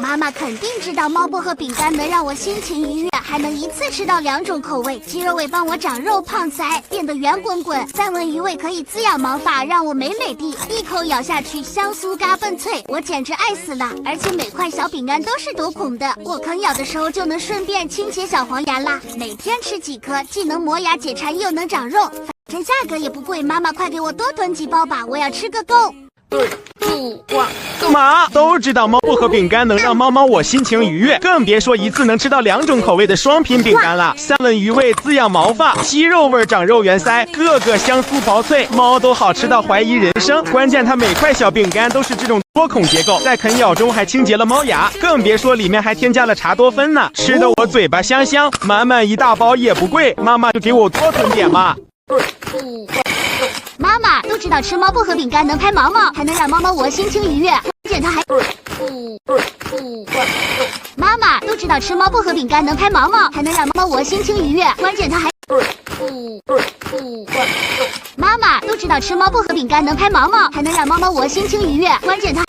妈妈肯定知道猫薄荷饼干能让我心情愉悦，还能一次吃到2种口味，鸡肉味帮我长肉胖腮，变得圆滚滚；三文鱼味可以滋养毛发，让我美美的，一口咬下去香酥嘎嘣脆，我简直爱死了！而且每块小饼干都是多孔的，我啃咬的时候就能顺便清洁小黄牙啦。每天吃几颗，既能磨牙解馋，又能长肉，反正价格也不贵。妈妈快给我多囤几包吧，我要吃个够。妈都知道猫薄荷饼干能让猫猫我心情愉悦，更别说一次能吃到2种口味的双品饼干了。三文鱼味滋养毛发，鸡肉味长肉圆腮，个个香酥薄脆，猫都好吃到怀疑人生。关键它每块小饼干都是这种多孔结构，在啃咬中还清洁了猫牙，更别说里面还添加了茶多酚呢，吃得我嘴巴香香，满满一大包也不贵，妈妈就给我多囤点嘛。妈妈都知道吃猫薄荷饼干能拍毛毛，还能让猫猫我心情愉悦，关键它还妈妈都知道吃猫薄荷饼干能拍毛毛，还能让猫猫我心情愉悦，关键它还妈妈都知道吃猫薄荷饼干能拍毛毛，还能让猫猫我心情愉悦，关键它还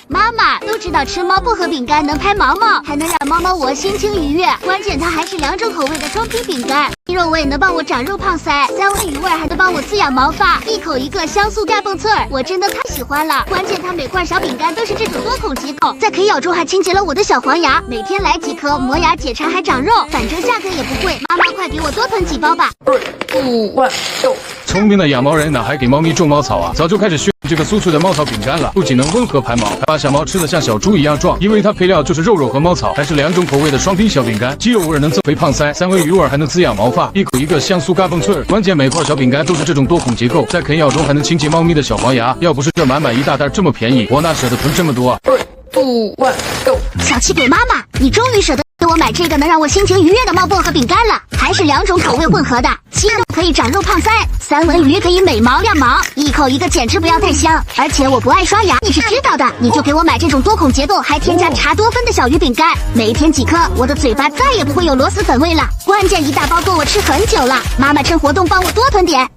妈妈都知道吃猫薄荷饼干能拍毛毛，还能让猫猫我心情愉悦，关键它还是2种口味的双皮饼干，鸡肉味能帮我长肉胖腮，三文鱼味还能帮我滋养毛发，一口一个香酥嘎嘣脆，我真的太喜欢了。关键它每块小饼干都是这种多孔结构，在啃咬中还清洁了我的小黄牙，每天来几颗，磨牙解馋还长肉，反正价格也不贵。妈妈快给我多囤几包吧。聪明的养猫人哪还给猫咪种猫草啊？早就开始学这个酥脆的猫草饼干了，不仅能温和排毛，还把小猫吃得像小猪一样壮，因为它配料就是肉和猫草，还是2种口味的双拼小饼干，鸡肉味能增肥胖腮，三文鱼味还能滋养毛发，一口一个香酥嘎嘣脆。关键每块小饼干都是这种多孔结构，在啃咬中还能清洁猫咪的小黄牙，要不是这满满一大袋这么便宜，我哪舍得囤这么多啊？小气鬼妈妈，你终于舍得给我买这个能让我心情愉悦的猫薄荷饼干了，还是2种口味混合的，鸡肉可以长肉胖腮，三文鱼可以美毛亮毛，一口一个简直不要太香。而且我不爱刷牙，你是知道的，你就给我买这种多孔结构还添加茶多酚的小鱼饼干，每天几颗，我的嘴巴再也不会有螺蛳粉味了。关键一大包够我吃很久了，妈妈趁活动帮我多囤点。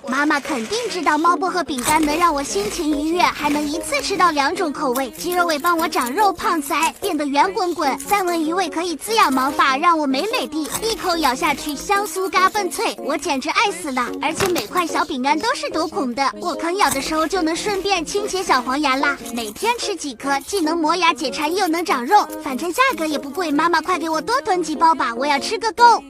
妈妈肯定知道猫薄荷饼干能让我心情愉悦，还能一次吃到2种口味，鸡肉味帮我长肉胖腮，变得圆滚滚；三文鱼味可以滋养毛发，让我美美的，一口咬下去香酥嘎嘣脆，我简直爱死了！而且每块小饼干都是多孔的，我啃咬的时候就能顺便清洁小黄牙啦。每天吃几颗，既能磨牙解馋，又能长肉，反正价格也不贵。妈妈快给我多囤几包吧，我要吃个够。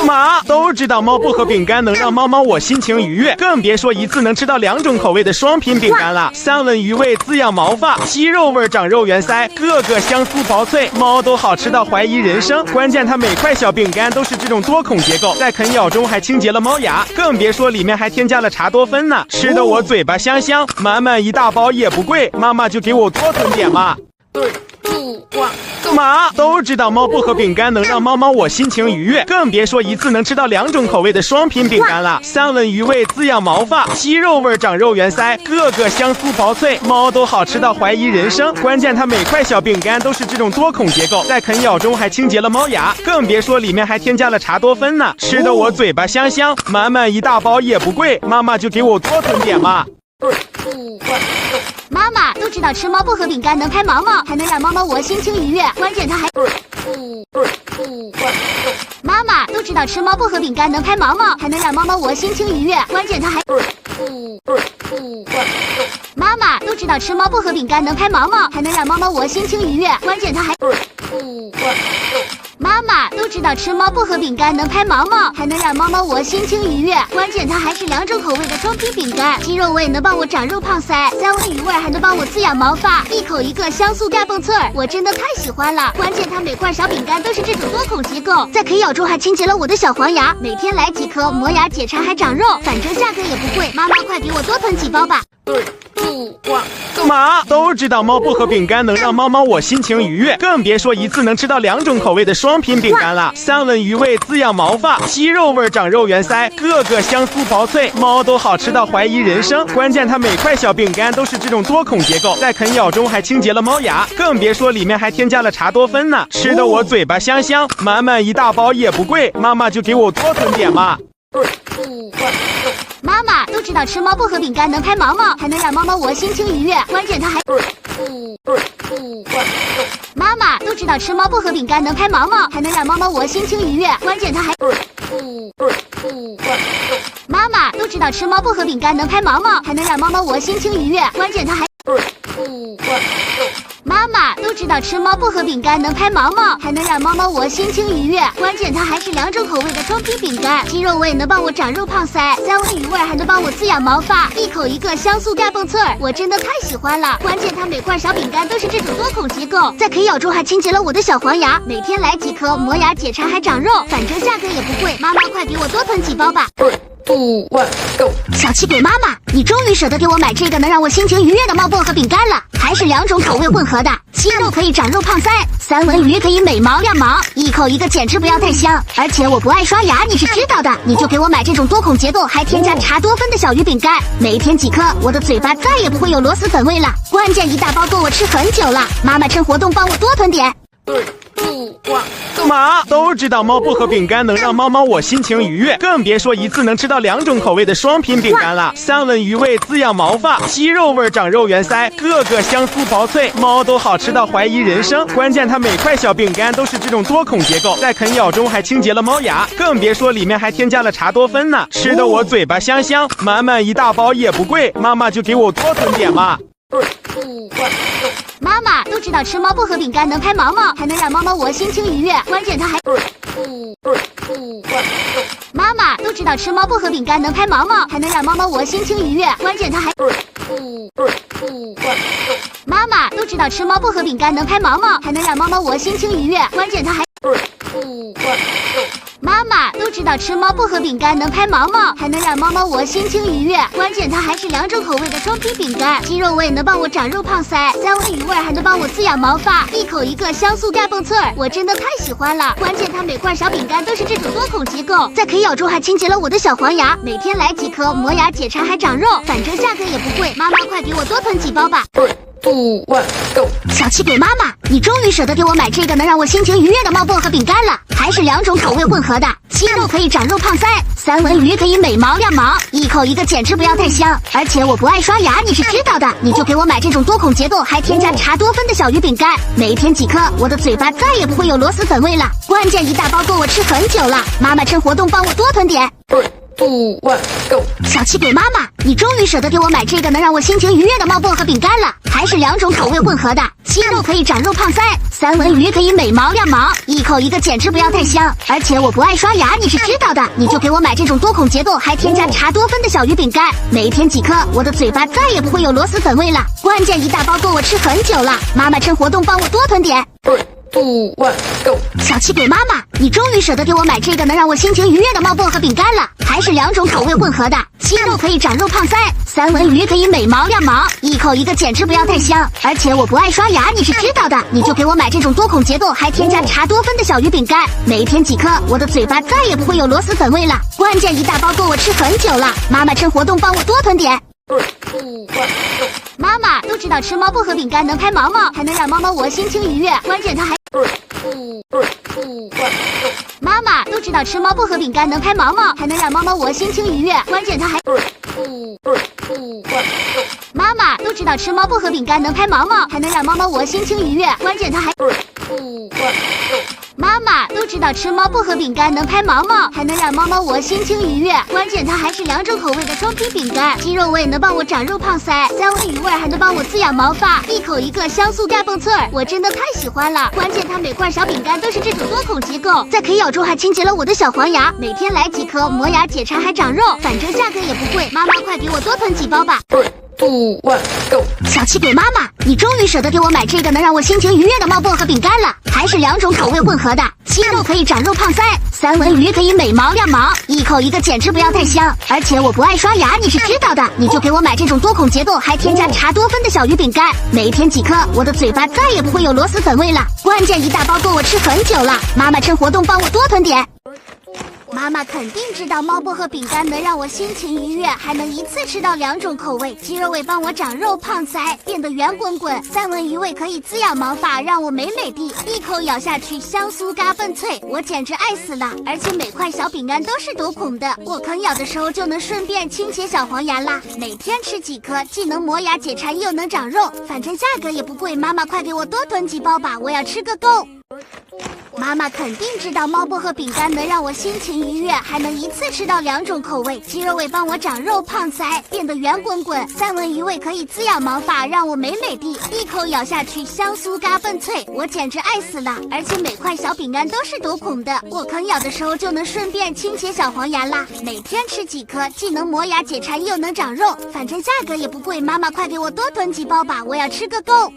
妈都知道猫薄荷饼干能让猫猫我心情愉悦，更别说一次能吃到2种口味的双品饼干了。三文鱼味滋养毛发，鸡肉味长肉圆腮，个个香酥薄脆，猫都好吃到怀疑人生。关键它每块小饼干都是这种多孔结构，在啃咬中还清洁了猫牙，更别说里面还添加了茶多酚呢，吃得我嘴巴香香，满满一大包也不贵，妈妈就给我多囤点嘛。妈都知道猫薄荷饼干能让猫猫我心情愉悦，更别说一次能吃到2种口味的双品饼干了。三文鱼味滋养毛发，鸡肉味长肉圆腮，个个香酥薄脆，猫都好吃到怀疑人生。关键它每块小饼干都是这种多孔结构，在啃咬中还清洁了猫牙，更别说里面还添加了茶多酚呢，吃得我嘴巴香香，满满一大包也不贵，妈妈就给我多囤点嘛。妈妈都知道吃猫薄荷饼干能拍毛毛，还能让猫猫我心情愉悦，关键它还妈妈都知道吃猫薄荷饼干能拍毛毛，还能让猫猫我心情愉悦，关键它还妈妈都知道吃猫薄荷饼干能拍毛毛，还能让猫猫我心情愉悦，关键它还妈妈都知道吃猫薄荷饼干能拍毛毛，还能让猫猫我心情愉悦，关键它还是2种口味的双皮饼干，鸡肉味能帮我长肉胖腮，三文鱼味还能帮我滋养毛发，一口一个香酥嘎嘣脆，我真的太喜欢了。关键它每块小饼干都是这种多孔结构，在啃咬中还清洁了我的小黄牙，每天来几颗，磨牙解馋还长肉，反正价格也不贵。妈妈快给我多囤几包吧。妈都知道猫薄荷饼干能让猫猫我心情愉悦，更别说一次能吃到2种口味的双品饼干了。三文鱼味滋养毛发，鸡肉味长肉圆腮，个个香酥薄脆，猫都好吃到怀疑人生。关键它每块小饼干都是这种多孔结构，在啃咬中还清洁了猫牙，更别说里面还添加了茶多酚呢，吃得我嘴巴香香，满满一大包也不贵，妈妈就给我多囤点嘛。妈妈都知道吃猫薄荷饼干能拍毛毛，还能让猫猫我心情愉悦，关键它还……妈妈都知道吃猫薄荷饼干能拍毛毛，还能让猫猫我心情愉悦，关键它还……妈妈都知道吃猫薄荷饼干能拍毛毛，还能让猫猫我心情愉悦，关键它还……妈妈都知道吃猫薄荷饼干能拍毛毛，还能让猫猫我心情愉悦，关键它还是2种口味的双皮饼干，鸡肉味能帮我长肉胖腮，三文鱼味还能帮我滋养毛发，一口一个香酥带蹦刺儿，我真的太喜欢了。关键它每块小饼干都是这种多孔结构，在啃咬中还清洁了我的小黄牙，每天来几颗，磨牙解馋还长肉，反正价格也不贵，妈妈快给我多囤几包吧。小气鬼妈妈，你终于舍得给我买这个能让我心情愉悦的猫薄荷饼干了，还是2种口味混合的，鸡肉可以长肉胖腮，三文鱼可以美毛亮毛，一口一个简直不要太香。而且我不爱刷牙，你是知道的，你就给我买这种多孔结构还添加茶多酚的小鱼饼干，每天几颗，我的嘴巴再也不会有螺蛳粉味了。关键一大包够我吃很久了，妈妈趁活动帮我多囤点。妈都知道猫薄荷饼干能让猫猫我心情愉悦，更别说一次能吃到2种口味的双品饼干了。三文鱼味滋养毛发，鸡肉味长肉圆腮，个个香酥薄脆，猫都好吃到怀疑人生。关键它每块小饼干都是这种多孔结构，在啃咬中还清洁了猫牙，更别说里面还添加了茶多酚呢，吃得我嘴巴香香，满满一大包也不贵，妈妈就给我多囤点嘛。妈妈都知道吃猫薄荷饼干能拍毛毛，还能让猫猫我心情愉悦，关键它还……妈妈都知道吃猫薄荷饼干能拍毛毛，还能让猫猫我心情愉悦，关键它还……妈妈都知道吃猫薄荷饼干能拍毛毛，还能让猫猫我心情愉悦，关键它还……妈妈都知道吃猫薄荷饼干能拍毛毛，还能让猫猫我心情愉悦，关键它还是2种口味的双皮饼干，鸡肉味能帮我长肉胖腮，三文鱼味还能帮我滋养毛发，一口一个香酥带蹦刺儿，我真的太喜欢了。关键它每块小饼干都是这种多孔结构，在啃咬中还清洁了我的小黄牙，每天来几颗，磨牙解馋还长肉，反正价格也不贵，妈妈快给我多囤几包吧。小气鬼妈妈，你终于舍得给我买这个能让我心情愉悦的猫薄荷饼干了，还是2种口味混合的，鸡肉可以长肉胖腮，三文鱼可以美毛亮毛，一口一个简直不要太香。而且我不爱刷牙，你是知道的，你就给我买这种多孔结构还添加茶多酚的小鱼饼干，每天几颗，我的嘴巴再也不会有螺蛳粉味了。关键一大包够我吃很久了，妈妈趁活动帮我多囤点。小气鬼妈妈，你终于舍得给我买这个能让我心情愉悦的猫薄荷饼干了，还是2种口味混合的，鸡肉可以长肉胖腮，三文鱼可以美毛亮毛，一口一个简直不要太香。而且我不爱刷牙，你是知道的，你就给我买这种多孔结构还添加茶多酚的小鱼饼干，每天几颗，我的嘴巴再也不会有螺蛳粉味了。关键一大包够我吃很久了，妈妈趁活动帮我多囤点。小气鬼妈妈，你终于舍得给我买这个能让我心情愉悦的猫薄荷饼干了，还是2种口味混合的，鸡肉可以长肉胖腮，三文鱼可以美毛亮毛，一口一个简直不要太香。而且我不爱刷牙，你是知道的，你就给我买这种多孔结构还添加茶多酚的小鱼饼干，每天几颗，我的嘴巴再也不会有螺蛳粉味了。关键一大包够我吃很久了，妈妈趁活动帮我多囤点。妈妈都知道吃猫薄荷饼干能拍毛毛，还能让猫猫我心情愉悦，关键它还……妈妈都知道吃猫薄荷饼干能拍毛毛，还能让猫猫我心情愉悦，关键它还……妈妈都知道吃猫薄荷饼干能拍毛毛，还能让猫猫我心情愉悦，关键它还……妈妈都知道吃猫薄荷饼干能拍毛毛，还能让猫猫我心情愉悦，关键它还是2种口味的双皮饼干，鸡肉味能帮我长肉胖腮，三文鱼味还能帮我滋养毛发，一口一个香酥带蹦刺儿，我真的太喜欢了。关键它每块小饼干都是这种多孔结构，在啃咬中还清洁了我的小黄牙，每天来几颗，磨牙解馋还长肉，反正价格也不贵，妈妈快给我多囤几包吧。2, 1, go！ 小气鬼妈妈，你终于舍得给我买这个能让我心情愉悦的猫薄荷饼干了，还是2种口味混合的，鸡肉可以长肉胖腮，三文鱼可以美毛亮毛，一口一个简直不要太香。而且我不爱刷牙，你是知道的，你就给我买这种多孔结构还添加茶多酚的小鱼饼干，每天几颗，我的嘴巴再也不会有螺蛳粉味了。关键一大包够我吃很久了，妈妈趁活动帮我多囤点。妈妈肯定知道猫薄荷饼干能让我心情愉悦，还能一次吃到2种口味，鸡肉味帮我长肉胖腮，变得圆滚滚；三文鱼味可以滋养毛发，让我美美的，一口咬下去香酥嘎笨脆，我简直爱死了。而且每块小饼干都是多孔的，我啃咬的时候就能顺便清洁小黄牙啦。每天吃几颗，既能磨牙解馋又能长肉，反正价格也不贵，妈妈快给我多囤几包吧，我要吃个够。妈妈肯定知道猫薄荷饼干能让我心情愉悦，还能一次吃到2种口味，鸡肉味帮我长肉胖腮，变得圆滚滚；三文鱼味可以滋养毛发，让我美美的，一口咬下去香酥嘎笨脆，我简直爱死了。而且每块小饼干都是多孔的，我啃咬的时候就能顺便清洁小黄牙啦。每天吃几颗，既能磨牙解馋又能长肉，反正价格也不贵，妈妈快给我多囤几包吧，我要吃个够。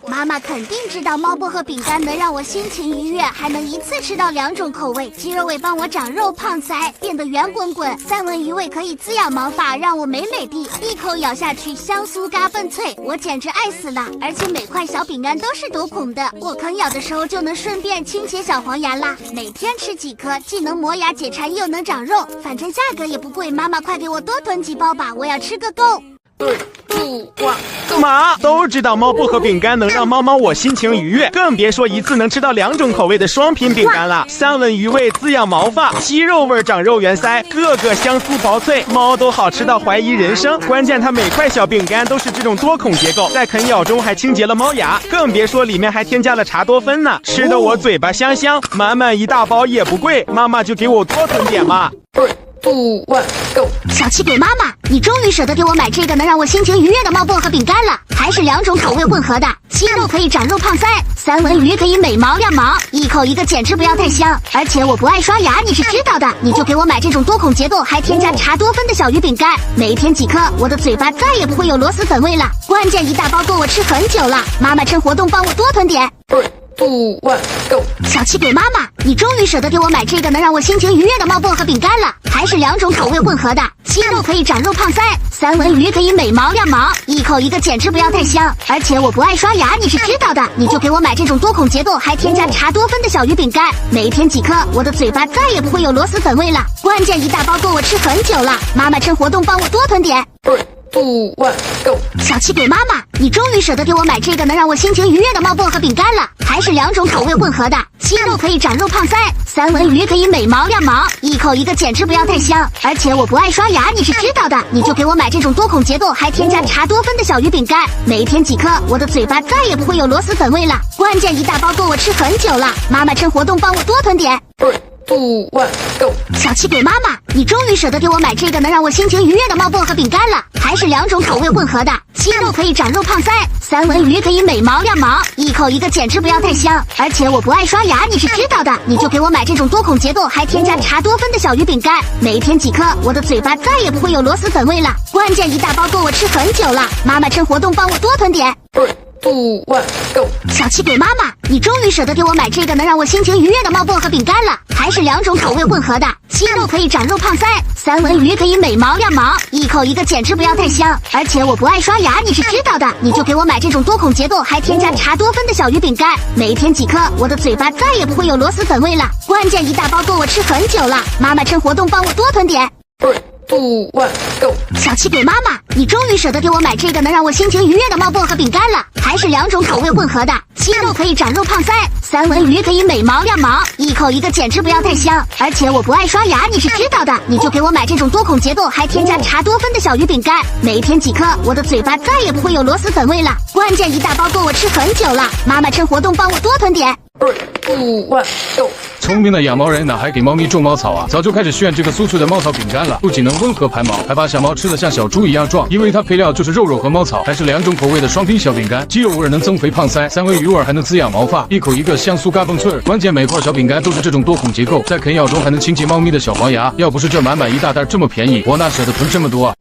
妈妈肯定知道猫薄荷饼干能让我心情愉悦，还能一次吃到2种口味，鸡肉味帮我长肉胖腮，变得圆滚滚；三文鱼味可以滋养毛发，让我美美的，一口咬下去香酥嘎笨脆，我简直爱死了。而且每块小饼干都是多孔的，我啃咬的时候就能顺便清洁小黄牙啦。每天吃几颗，既能磨牙解馋又能长肉，反正价格也不贵，妈妈快给我多囤几包吧，我要吃个够。3, 2, 1, go！ 妈都知道猫薄荷饼干能让猫猫我心情愉悦，更别说一次能吃到2种口味的双品饼干了。三文鱼味滋养毛发，鸡肉味长肉圆腮，个个香酥薄脆，猫都好吃到怀疑人生。关键它每块小饼干都是这种多孔结构，在啃咬中还清洁了猫牙，更别说里面还添加了茶多酚呢，吃的我嘴巴香香，满满一大包也不贵，妈妈就给我多囤点嘛。3, 2, 1, go！ 小气鬼妈妈，你终于舍得给我买这个能让我心情愉悦的猫薄荷饼干了，还是2种口味混合的，鸡肉可以长肉胖腮，三文鱼可以美毛亮毛，一口一个简直不要太香。而且我不爱刷牙，你是知道的，你就给我买这种多孔结构还添加茶多酚的小鱼饼干，每天几颗，我的嘴巴再也不会有螺蛳粉味了。关键一大包够我吃很久了，妈妈趁活动帮我多囤点。3, 2, 1, go！ 小气鬼妈妈，你终于舍得给我买这个能让我心情愉悦的猫薄荷饼干了，还是2种口味混合的，鸡肉可以长肉胖腮，三文鱼可以美毛亮毛，一口一个简直不要太香。而且我不爱刷牙，你是知道的，你就给我买这种多孔结构还添加茶多酚的小鱼饼干，每天几颗，我的嘴巴再也不会有螺蛳粉味了。关键一大包够我吃很久了，妈妈趁活动帮我多囤点。3, 2, 1, go！ 小气鬼妈妈，你终于舍得给我买这个能让我心情愉悦的猫薄荷饼干了，还是2种口味混合的，鸡肉可以长肉胖腮，三文鱼可以美毛亮毛，一口一个简直不要太香。而且我不爱刷牙，你是知道的，你就给我买这种多孔结构还添加茶多酚的小鱼饼干，每天几颗，我的嘴巴再也不会有螺蛳粉味了。关键一大包够我吃很久了，妈妈趁活动帮我多囤点。3, 2, 1, go！ 小气鬼妈妈，你终于舍得给我买这个能让我心情愉悦的猫薄荷饼干了，还是2种口味混合的，鸡肉可以长肉胖腮，三文鱼可以美毛亮毛，一口一个简直不要太香。而且我不爱刷牙，你是知道的，你就给我买这种多孔结构还添加茶多酚的小鱼饼干，每天几颗，我的嘴巴再也不会有螺蛳粉味了。关键一大包够我吃很久了，妈妈趁活动帮我多囤点。3, 2, 1, go！ 小气鬼妈妈，你终于舍得给我买这个能让我心情愉悦的猫薄荷饼干了，还是2种口味混合的，鸡肉可以长肉胖腮，三文鱼可以美毛亮毛，一口一个简直不要太香。而且我不爱刷牙，你是知道的，你就给我买这种多孔结构还添加茶多酚的小鱼饼干，每天几颗，我的嘴巴再也不会有螺蛳粉味了。关键一大包够我吃很久了，妈妈趁活动帮我多囤点。3, 2, 1, go！ 小气鬼妈妈，你终于舍得给我买这个能让我心情愉悦的猫薄荷饼干了，还是2种口味混合的，鸡肉可以长肉胖腮，三文鱼可以美毛亮毛，一口一个简直不要太香。而且我不爱刷牙，你是知道的，你就给我买这种多孔结构还添加茶多酚的小鱼饼干，每天几颗，我的嘴巴再也不会有螺蛳粉味了。关键一大包够我吃很久了，妈妈趁活动帮我多囤点。3, 2, 1, go！ 聪明的养猫人哪还给猫咪种猫草啊？早就开始炫这个酥脆的猫草饼干了，不仅能温和排毛，还把小猫吃得像小猪一样壮。因为它配料就是肉和猫草，还是2种口味的双拼小饼干，鸡肉味能增肥胖腮，三文鱼味还能滋养毛发，一口一个香酥嘎嘣脆。关键每块小饼干都是这种多孔结构，在啃咬中还能清洁猫咪的小黄牙。要不是这满满一大袋这么便宜，我哪舍得囤这么多啊？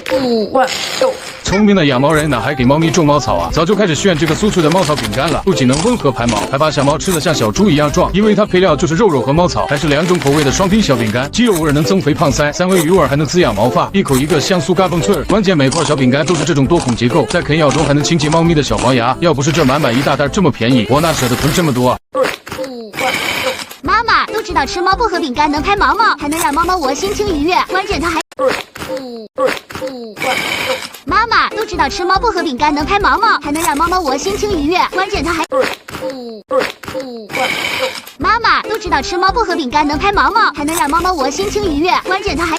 不万够。聪明的养猫人哪还给猫咪种猫草啊？早就开始炫这个酥脆的猫草饼干了，不仅能温和排毛，还把小猫吃得像小猪一样壮，因为它配料就是肉肉和猫草，还是2种口味的双拼小饼干，鸡肉味能增肥胖腮，3文鱼味还能滋养毛发，一口一个香酥嘎嘣脆儿。关键每块小饼干都是这种多孔结构，在啃咬中还能清洁猫咪的小黄牙。要不是这满满一大袋这么便宜，我哪舍得囤这么多啊？妈妈都知道吃猫薄荷饼干能拍毛毛，还能让猫猫我心情愉悦，关键它还。妈妈都知道吃猫薄荷饼干能拍毛毛，还能让猫猫我心情愉悦，关键它还。妈妈都知道吃猫薄荷饼干能拍毛毛，还能让猫猫我心情愉悦，关键它还。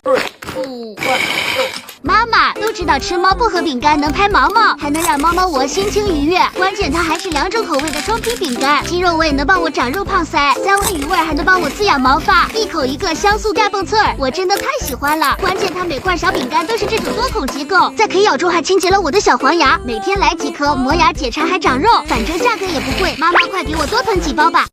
妈妈都知道吃猫薄荷饼干能拍毛毛，还能让猫猫我心情愉悦，关键它还是2种口味的双拼饼干，鸡肉味能帮我长肉胖腮，3文鱼味还能帮我滋养毛发，一口一个香酥嘎嘣脆儿，我真的太喜欢了。关键它每块小饼干都是这种多孔结构，在啃咬中还清洁了我的小黄牙，每天来几颗磨牙解馋还长肉，反正价格也不贵，妈妈快给我多囤几包吧。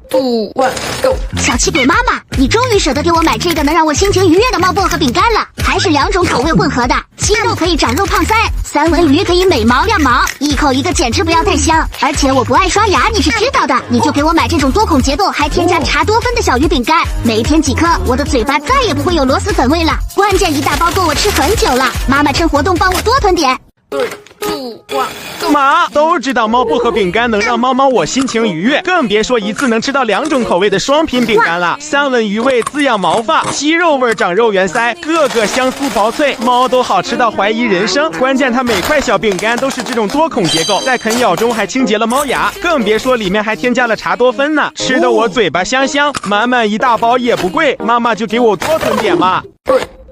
不万够。小气鬼妈妈，你终于舍得给我买这个能让我心情愉悦的猫薄荷饼干了，还是2种口味混合的，鸡肉可以长肉胖腮，3文鱼可以美毛亮毛，一口一个简直不要太香。而且我不爱刷牙，你是知道的，你就给我买这种多孔结构还添加茶多酚的小鱼饼干，每天几颗，我的嘴巴再也不会有螺蛳粉味了。关键一大包够我吃很久了，妈妈趁活动帮我多囤点。不万够。妈都知道猫薄荷饼干能让猫猫我心情愉悦，更别说一次能吃到2种口味的双拼饼干了。3文鱼味滋养毛发，鸡肉味长肉圆腮，个个香酥薄脆，猫都好吃到怀疑人生。关键它每块小饼干都是这种多孔结构，在啃咬中还清洁了猫牙，更别说里面还添加了茶多酚呢，吃得我嘴巴香香，满满一大包也不贵，妈妈就给我多囤点嘛。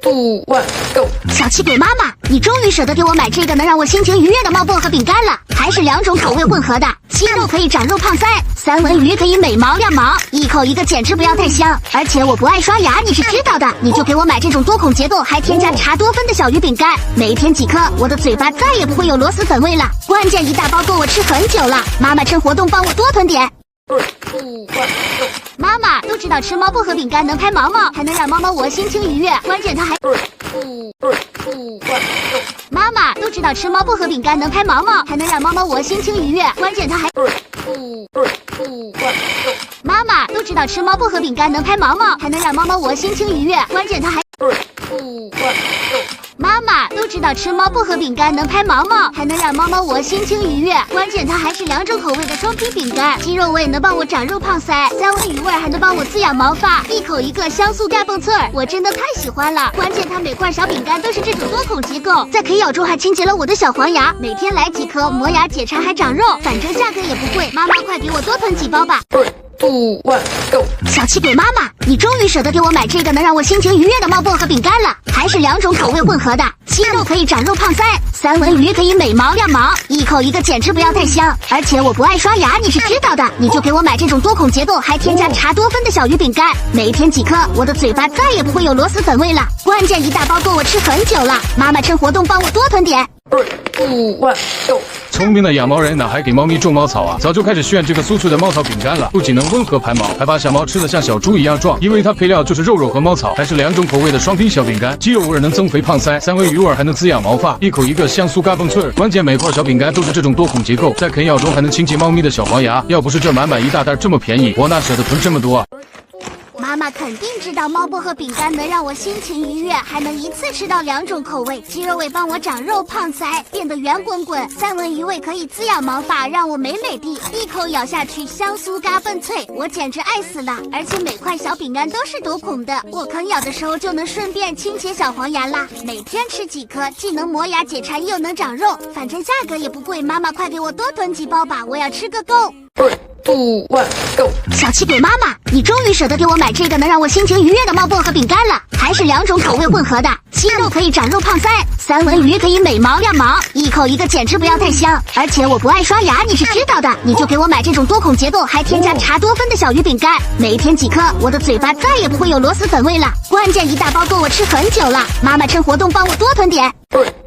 不万够。小气鬼妈妈，你终于舍得给我买这个能让我心情愉悦的猫薄荷饼干了，还是2种口味混合的，鸡肉可以长肉胖腮，3文鱼可以美毛亮毛，一口一个简直不要太香。而且我不爱刷牙，你是知道的，你就给我买这种多孔结构还添加茶多酚的小鱼饼干，每天几颗，我的嘴巴再也不会有螺蛳粉味了。关键一大包够我吃很久了，妈妈趁活动帮我多囤点。不万够。妈妈都知道吃猫薄荷饼干能拍毛毛，还能让猫猫我心情愉悦，关键它还。不万够。妈妈都知道吃猫薄荷饼干能拍毛毛，还能让猫猫我心情愉悦，关键它还。不万够。妈妈都知道吃猫薄荷饼干能拍毛毛，还能让猫猫我心情愉悦，关键它还。不万够。妈妈都知道吃猫薄荷饼干能拍毛毛，还能让猫猫我心情愉悦，关键它还是2种口味的双拼饼干，鸡肉味能帮我长肉胖腮，3文鱼味还能帮我滋养毛发，一口一个香酥嘎嘣脆儿，我真的太喜欢了。关键它每块小饼干都是这种多孔结构，在啃咬中还清洁了我的小黄牙，每天来几颗磨牙解馋还长肉，反正价格也不贵，妈妈快给我多囤几包吧。不万够。小气鬼妈妈，你终于舍得给我买这个能让我心情愉悦的猫薄荷饼干了，还是2种口味混合的，鸡肉可以长肉胖腮，3文鱼可以美毛亮毛，一口一个简直不要太香。而且我不爱刷牙，你是知道的，你就给我买这种多孔结构还添加茶多酚的小鱼饼干，每天几颗，我的嘴巴再也不会有螺蛳粉味了。关键一大包够我吃很久了，妈妈趁活动帮我多囤点。不万够。聪明的养猫人哪还给猫咪种猫草啊？早就开始炫这个酥脆的猫草饼干了，不仅能温和排毛，还把小猫吃得像小猪一样壮，因为它配料就是肉肉和猫草，还是2种口味的双拼小饼干，鸡肉味能增肥胖腮，3文鱼味还能滋养毛发，一口一个香酥嘎嘣脆儿。关键每块小饼干都是这种多孔结构，在啃咬中还能清洁猫咪的小黄牙。要不是这满满一大袋这么便宜，我哪舍得囤这么多啊？妈妈肯定知道猫薄荷饼干能让我心情愉悦，还能一次吃到2种口味，鸡肉味帮我长肉胖腮，变得圆滚滚；3文鱼味可以滋养毛发，让我美美的，一口咬下去香酥嘎嘣脆，我简直爱死了。而且每块小饼干都是多孔的，我啃咬的时候就能顺便清洁小黄牙啦。每天吃几颗，既能磨牙解馋又能长肉，反正价格也不贵，妈妈快给我多囤几包吧，我要吃个够。不万够。小气鬼妈妈，你终于舍得给我买这个能让我心情愉悦的猫薄荷饼干了，还是2种口味混合的，鸡肉可以长肉胖腮，3文鱼可以美毛亮毛，一口一个简直不要太香。而且我不爱刷牙，你是知道的，你就给我买这种多孔结构还添加茶多酚的小鱼饼干，每天几颗，我的嘴巴再也不会有螺蛳粉味了。关键一大包够我吃很久了，妈妈趁活动帮我多囤点。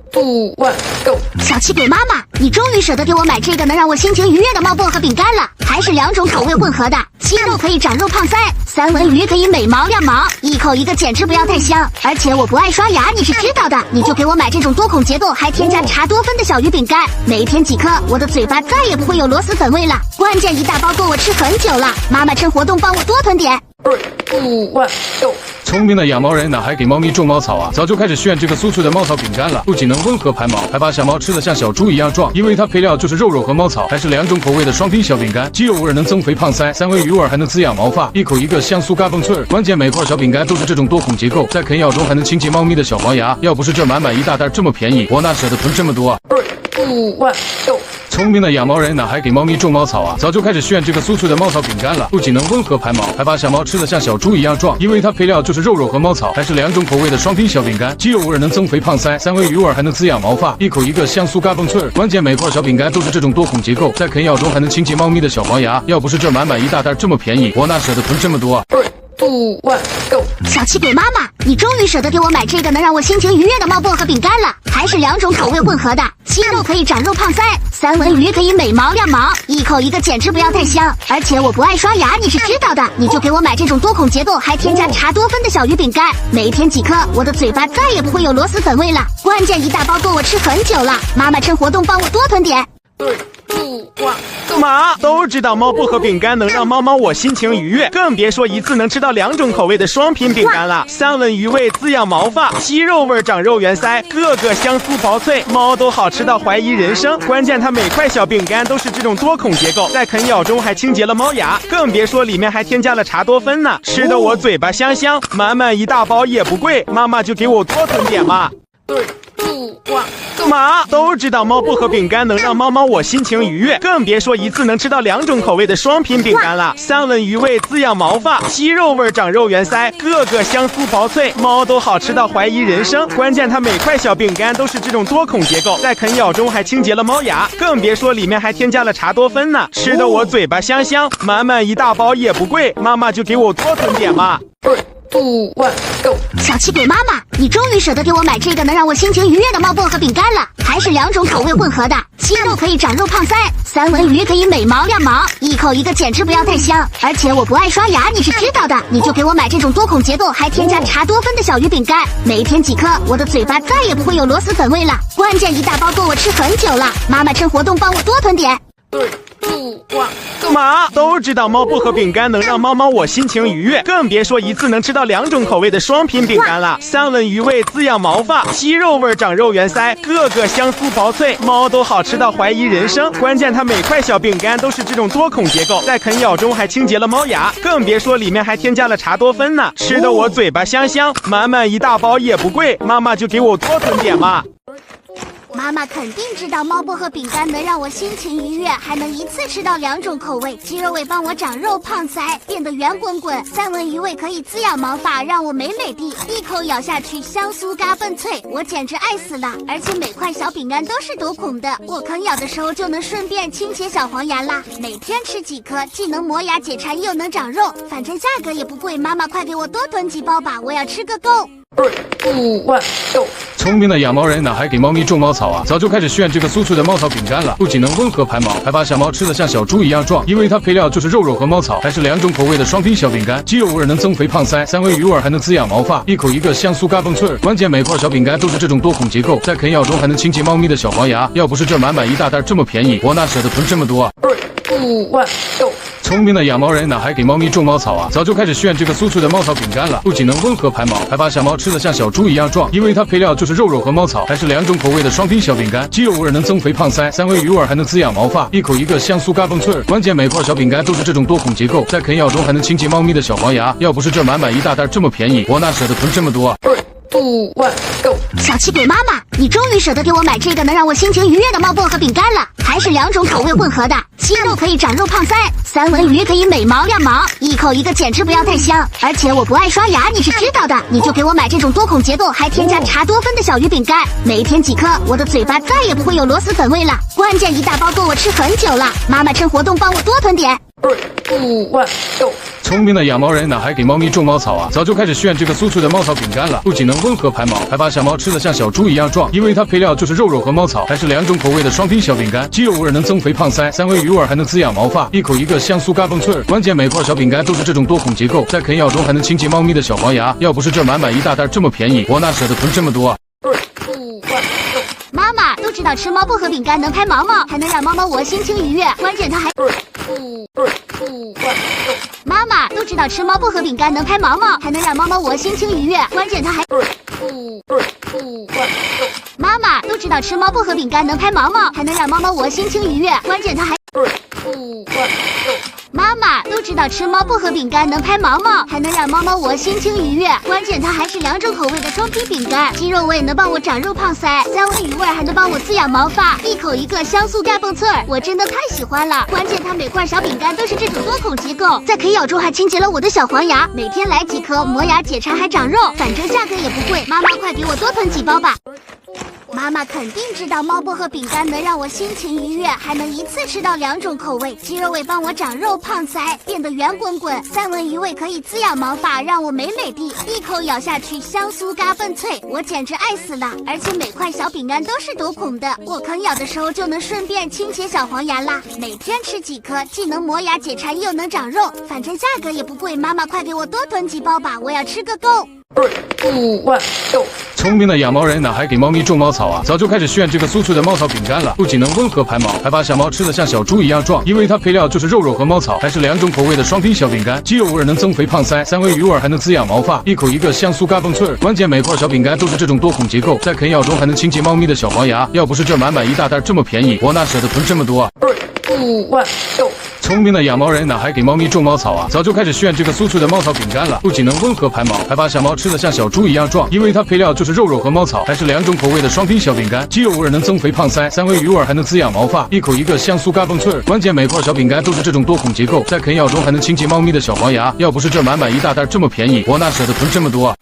不万够。小气鬼妈妈，你终于舍得给我买这个能让我心情愉悦的猫薄荷饼干了，还是2种口味混合的，鸡肉可以长肉胖腮，三文鱼可以美毛亮毛，一口一个简直不要太香。而且我不爱刷牙，你是知道的，你就给我买这种多孔结构还添加茶多酚的小鱼饼干，每天几颗，我的嘴巴再也不会有螺蛳粉味了。关键一大包够我吃很久了，妈妈趁活动帮我多囤点。3、2、1 ，Go！聪明的养猫人哪还给猫咪种猫草啊？早就开始炫这个酥脆的猫草饼干了，不仅能温和排毛，还把小猫吃得像小猪一样壮。因为它配料就是肉和猫草，还是2种口味的双拼小饼干，鸡肉味能增肥胖腮，三文鱼味还能滋养毛发，一口一个香酥嘎嘣脆。关键每块小饼干都是这种多孔结构，在啃咬中还能清洁猫咪的小黄牙。要不是这满满一大袋这么便宜，我哪舍得囤这么多啊3、2、1 ，Go！聪明的养猫人哪还给猫咪种猫草啊？早就开始炫这个酥脆的猫草饼干了，不仅能温和排毛，还把小猫吃得像小猪一样壮。因为它配料就是肉和猫草，还是2种口味的双拼小饼干，鸡肉味能增肥胖腮，三文鱼味还能滋养毛发，一口一个香酥嘎嘣脆。关键每块小饼干都是这种多孔结构，在啃咬中还能清洁猫咪的小黄牙。要不是这满满一大袋这么便宜，我哪舍得囤这么多啊3、2、1 ，Go！小气鬼妈妈，你终于舍得给我买这个能让我心情愉悦的猫薄荷饼干了，还是2种口味混合的，鸡肉可以长肉胖腮，三文鱼可以美毛亮毛，一口一个简直不要太香。而且我不爱刷牙，你是知道的，你就给我买这种多孔结构还添加茶多酚的小鱼饼干，每天几颗，我的嘴巴再也不会有螺蛳粉味了。关键一大包够我吃很久了，妈妈趁活动帮我多囤点。3、2、1 ，Go！妈都知道猫薄荷饼干能让猫猫我心情愉悦，更别说一次能吃到2种口味的双拼饼干了。三文鱼味滋养毛发，鸡肉味长肉圆腮，个个香酥薄脆，猫都好吃到怀疑人生。关键它每块小饼干都是这种多孔结构，在啃咬中还清洁了猫牙，更别说里面还添加了茶多酚呢，吃得我嘴巴香香。满满一大包也不贵，妈妈就给我多囤点嘛。3、2、1 ，Go！妈都知道猫薄荷饼干能让猫猫我心情愉悦，更别说一次能吃到2种口味的双拼饼干了。三文鱼味滋养毛发，鸡肉味长肉圆腮，个个香酥薄脆，猫都好吃到怀疑人生。关键它每块小饼干都是这种多孔结构，在啃咬中还清洁了猫牙，更别说里面还添加了茶多酚呢，吃得我嘴巴香香。满满一大包也不贵，妈妈就给我多囤点嘛。3、2、1 ，Go！小气鬼妈妈，你终于舍得给我买这个能让我心情愉悦的猫薄荷饼干了，还是2种口味混合的，鸡肉可以长肉胖腮，三文鱼可以美毛亮毛，一口一个简直不要太香。而且我不爱刷牙，你是知道的，你就给我买这种多孔结构还添加茶多酚的小鱼饼干，每天几颗，我的嘴巴再也不会有螺蛳粉味了。关键一大包够我吃很久了，妈妈趁活动帮我多囤点。3、2、1 ，Go！妈都知道猫薄荷饼干能让猫猫我心情愉悦，更别说一次能吃到2种口味的双拼饼干了。三文鱼味滋养毛发，鸡肉味长肉圆腮，个个香酥薄脆，猫都好吃到怀疑人生。关键它每块小饼干都是这种多孔结构，在啃咬中还清洁了猫牙，更别说里面还添加了茶多酚呢，吃得我嘴巴香香。满满一大包也不贵，妈妈就给我多囤点嘛。妈妈肯定知道猫薄荷饼干能让我心情愉悦，还能一次吃到2种口味，鸡肉味帮我长肉胖腮，变得圆滚滚，三文鱼味可以滋养毛发，让我美美的一口咬下去，香酥嘎嘣脆，我简直爱死了。而且每块小饼干都是多孔的，我啃咬的时候就能顺便清洁小黄牙啦。每天吃几颗，既能磨牙解馋，又能长肉，反正价格也不贵，妈妈快给我多囤几包吧，我要吃个够。3、2、1 ，Go！聪明的养猫人哪还给猫咪种猫草啊？早就开始炫这个酥脆的猫草饼干了，不仅能温和排毛，还把小猫吃得像小猪一样壮。因为它配料就是肉和猫草，还是2种口味的双拼小饼干，鸡肉味能增肥胖腮，三文鱼味还能滋养毛发，一口一个香酥嘎嘣脆。关键每块小饼干都是这种多孔结构，在啃咬中还能清洁猫咪的小黄牙。要不是这满满一大袋这么便宜，我哪舍得囤这么多啊3、2、1 ，Go！聪明的养猫人哪还给猫咪种猫草啊？早就开始炫这个酥脆的猫草饼干了，不仅能温和排毛，还把小猫吃得像小猪一样壮。因为它配料就是肉和猫草，还是2种口味的双拼小饼干，鸡肉味能增肥胖腮，三文鱼味还能滋养毛发，一口一个香酥嘎嘣脆。关键每块小饼干都是这种多孔结构，在啃咬中还能清洁猫咪的小黄牙。要不是这满满一大袋这么便宜，我哪舍得囤这么多啊3、2、1 ，Go！小气鬼妈妈，你终于舍得给我买这个能让我心情愉悦的猫薄荷饼干了，还是2种口味混合的，鸡肉可以长肉胖腮，三文鱼可以美毛亮毛，一口一个简直不要太香。而且我不爱刷牙，你是知道的，你就给我买这种多孔结构还添加茶多酚的小鱼饼干，每天几颗，我的嘴巴再也不会有螺蛳粉味了。关键一大包够我吃很久了，妈妈趁活动帮我多囤点。3、2、1 ，Go！聪明的养猫人哪还给猫咪种猫草啊？早就开始炫这个酥脆的猫草饼干了，不仅能温和排毛，还把小猫吃得像小猪一样壮。因为它配料就是肉和猫草，还是2种口味的双拼小饼干，鸡肉味能增肥胖腮，3味鱼味还能滋养毛发，一口一个香酥嘎嘣脆儿。关键每块小饼干都是这种多孔结构，在啃咬中还能清洁猫咪的小黄牙。要不是这满满一大袋这么便宜，我哪舍得囤这么多啊？妈妈都知道吃猫薄荷饼干能拍毛毛，还能让猫猫我心情愉悦。关键它还妈妈都知道吃猫薄荷饼干能拍毛毛，还能让猫猫我心情愉悦。关键它还妈妈都知道吃猫薄荷饼干能拍毛毛，还能让猫猫我心情愉悦。关键它还妈妈都知道吃猫薄荷饼干能拍毛毛，还能让猫猫我心情愉悦。关键它还是2种口味的双拼饼干，鸡肉味能帮我长肉胖腮，3味鱼味还能帮我滋养毛发，一口一个香酥嘎嘣脆儿，我真的太喜欢了。关键它每块小饼干都是这种多孔结构，在啃咬中还清洁了我的小黄牙，每天来几颗，磨牙解馋还长肉，反正价格也不贵，妈妈快给我多囤几包吧。妈妈肯定知道猫薄荷饼干能让我心情愉悦，还能一次吃到2种口味，鸡肉味帮我长肉胖腮，变得圆滚滚；3文鱼味可以滋养毛发，让我美美的，一口咬下去香酥嘎嘣脆，我简直爱死了！而且每块小饼干都是多孔的，我啃咬的时候就能顺便清洁小黄牙啦。每天吃几颗，既能磨牙解馋又能长肉，反正价格也不贵，妈妈快给我多囤几包吧，我要吃个够。2、1、Go！聪明的养猫人哪还给猫咪种猫草啊？早就开始炫这个酥脆的猫草饼干了，不仅能温和排毛，还把小猫吃得像小猪一样壮。因为它配料就是肉和猫草，还是2种口味的双拼小饼干，鸡肉味能增肥胖腮，3味鱼味还能滋养毛发，一口一个香酥嘎嘣脆儿。关键每块小饼干都是这种多孔结构，在啃咬中还能清洁猫咪的小黄牙。要不是这满满一大袋这么便宜，我哪舍得囤这么多啊2、1、Go！聪明的养猫人哪还给猫咪种猫草啊？早就开始炫这个酥脆的猫草饼干了，不仅能温和排毛，还把小猫吃得像小猪一样壮。因为它配料就是肉和猫草，还是2种口味的双拼小饼干，鸡肉味能增肥胖腮，3味鱼味还能滋养毛发，一口一个香酥嘎嘣脆儿。关键每块小饼干都是这种多孔结构，在啃咬中还能清洁猫咪的小黄牙。要不是这满满一大袋这么便宜，我哪舍得囤这么多啊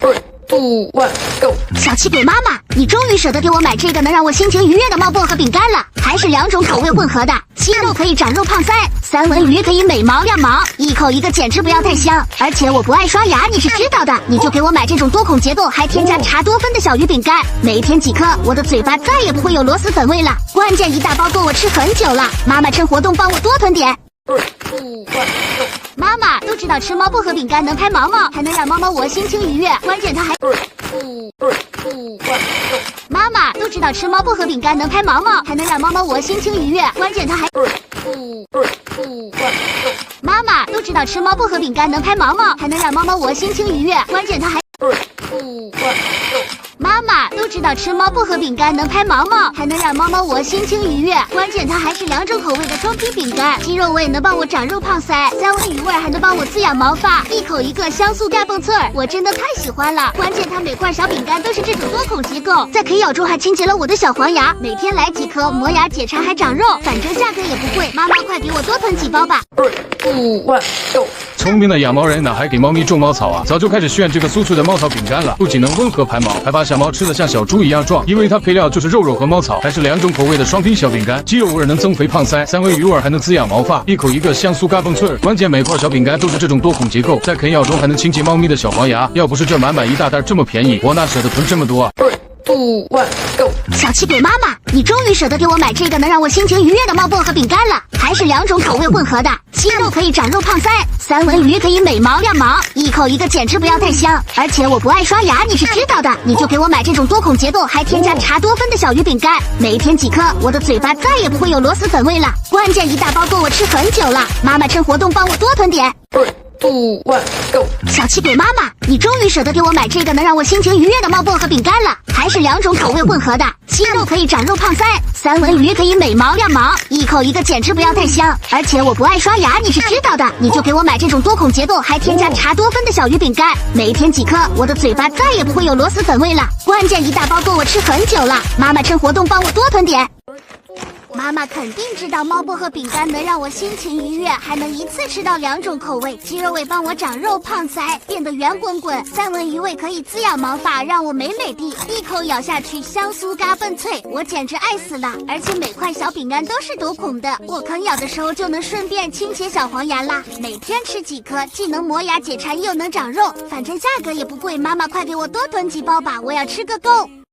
2、1、Go！小气鬼妈妈，你终于舍得给我买这个能让我心情愉悦的猫薄荷饼干了，还是2种口味混合的，鸡肉可以长肉胖腮，3文鱼可以美毛亮毛，一口一个简直不要太香。而且我不爱刷牙，你是知道的，你就给我买这种多孔结构还添加茶多酚的小鱼饼干，每天几颗，我的嘴巴再也不会有螺蛳粉味了。关键一大包够我吃很久了，妈妈趁活动帮我多囤点。妈妈都知道吃猫薄荷饼干能拍毛毛，还能让猫猫我心情愉悦。关键它还妈妈都知道吃猫薄荷饼干能拍毛毛，还能让猫猫我心情愉悦。关键它还妈妈都知道吃猫薄荷饼干能拍毛毛，还能让猫猫我心情愉悦。关键它还妈妈都知道吃猫薄荷饼干能拍毛毛，还能让猫猫我心情愉悦。关键它还是2种口味的双拼饼干，鸡肉味能帮我长肉胖腮，3味鱼味还能帮我滋养毛发，一口一个香酥嘎嘣脆儿，我真的太喜欢了。关键它每块小饼干都是这种多孔结构，在啃咬中还清洁了我的小黄牙，每天来几颗，磨牙解馋还长肉，反正价格也不贵，妈妈快给我多囤几包吧。2、1、Go！聪明的养猫人哪还给猫咪种猫草啊？早就开始炫这个酥脆的猫草饼干了，不仅能温和排毛，还把小猫吃得像小猪一样壮。因为它配料就是肉和猫草，还是2种口味的双拼小饼干，鸡肉味能增肥胖腮，3味鱼味还能滋养毛发，一口一个香酥嘎嘣脆儿。关键每块小饼干都是这种多孔结构，在啃咬中还能清洁猫咪的小黄牙。要不是这满满一大袋这么便宜，我哪舍得囤这么多啊2、1、Go！小气鬼妈妈，你终于舍得给我买这个能让我心情愉悦的猫薄荷饼干了，还是2种口味混合的，鸡肉可以长肉胖腮，3文鱼可以美毛亮毛，一口一个简直不要太香。而且我不爱刷牙，你是知道的，你就给我买这种多孔结构还添加茶多酚的小鱼饼干，每天几颗，我的嘴巴再也不会有螺蛳粉味了。关键一大包够我吃很久了，妈妈趁活动帮我多囤点。2、1、Go！小气鬼妈妈，你终于舍得给我买这个能让我心情愉悦的猫薄荷饼干了，还是2种口味混合的，鸡肉可以长肉胖腮，3文鱼可以美毛亮毛，一口一个简直不要太香。而且我不爱刷牙，你是知道的，你就给我买这种多孔结构还添加茶多酚的小鱼饼干，每天几颗，我的嘴巴再也不会有螺蛳粉味了。关键一大包够我吃很久了，妈妈趁活动帮我多囤点。妈妈肯定知道猫薄荷饼干能让我心情愉悦，还能一次吃到2种口味。鸡肉味帮我长肉胖腮，变得圆滚滚；三文鱼味可以滋养毛发，让我美美的。一口咬下去，香酥嘎嘣脆，我简直爱死了！而且每块小饼干都是多孔的，我啃咬的时候就能顺便清洁小黄牙啦。每天吃几颗，既能磨牙解馋，又能长肉，反正价格也不贵。妈妈快给我多囤几包吧，我要吃个够！